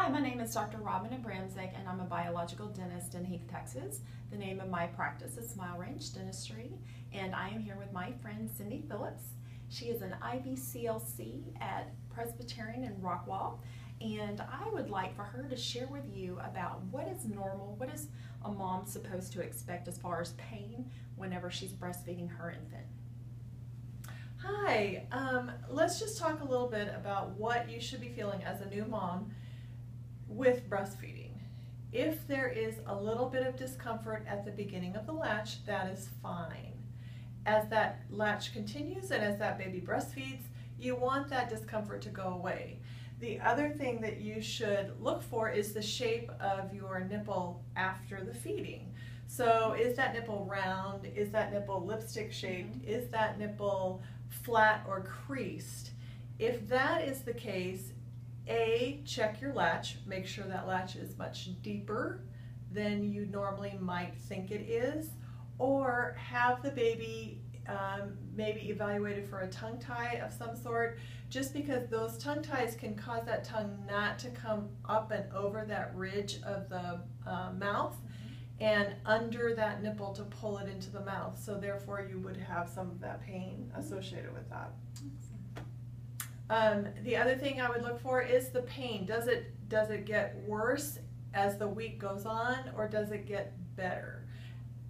Hi, my name is Dr. Robin Abramczyk, and I'm a biological dentist in Heath, Texas. The name of my practice is Smile Range Dentistry, and I am here with my friend Cindy Phillips. She is an IBCLC at Presbyterian in Rockwall, and I would like for her to share with you about what is normal, what is a mom supposed to expect as far as pain whenever she's breastfeeding her infant. Hi, let's just talk a little bit about what you should be feeling as a new mom with breastfeeding. If there is a little bit of discomfort at the beginning of the latch, that is fine. As that latch continues and as that baby breastfeeds, you want that discomfort to go away. The other thing that you should look for is the shape of your nipple after the feeding. So is that nipple round? Is that nipple lipstick shaped? Is that nipple flat or creased? If that is the case, check your latch. Make sure that latch is much deeper than you normally might think it is, or have the baby maybe evaluated for a tongue tie of some sort, just because those tongue ties can cause that tongue not to come up and over that ridge of the mouth and under that nipple to pull it into the mouth. So therefore you would have some of that pain associated with that. The other thing I would look for is the pain. Does it get worse as the week goes on, or does it get better?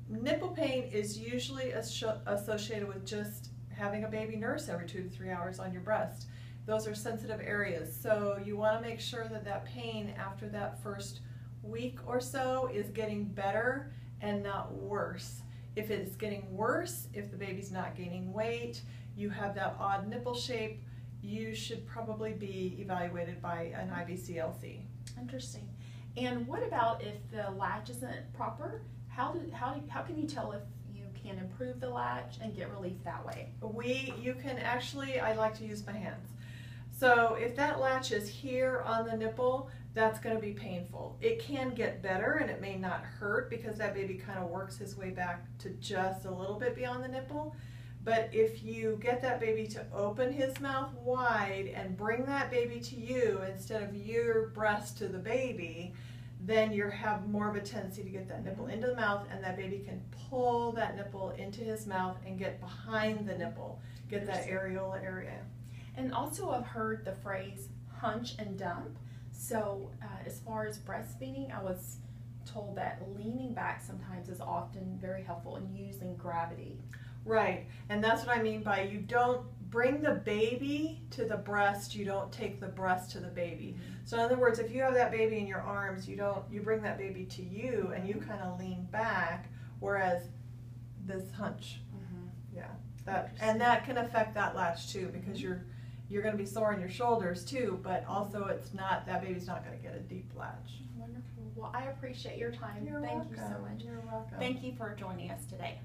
Nipple pain is usually associated with just having a baby nurse every 2 to 3 hours on your breast. Those are sensitive areas, so you want to make sure that that pain after that first week or so is getting better and not worse. If it's getting worse, if the baby's not gaining weight, you have that odd nipple shape, you should probably be evaluated by an IBCLC. Interesting. And what about if the latch isn't proper? How can you tell if you can improve the latch and get relief that way? You can actually, I like to use my hands. So if that latch is here on the nipple, that's going to be painful. It can get better and it may not hurt because that baby kind of works his way back to just a little bit beyond the nipple. But if you get that baby to open his mouth wide and bring that baby to you instead of your breast to the baby, then you have more of a tendency to get that nipple into the mouth, and that baby can pull that nipple into his mouth and get behind the nipple, get that areola area. And also I've heard the phrase hunch and dump. So as far as breastfeeding, I was told that leaning back sometimes is often very helpful in using gravity. Right, and that's what I mean by you don't bring the baby to the breast, you don't take the breast to the baby. So in other words, if you have that baby in your arms, you bring that baby to you and you kind of lean back, whereas this hunch, yeah, that can affect that latch too, because you're going to be sore in your shoulders too, but also that baby's not going to get a deep latch. Wonderful. Well, I appreciate your time. You're Thank welcome. you so much. You're welcome. Thank you for joining us today.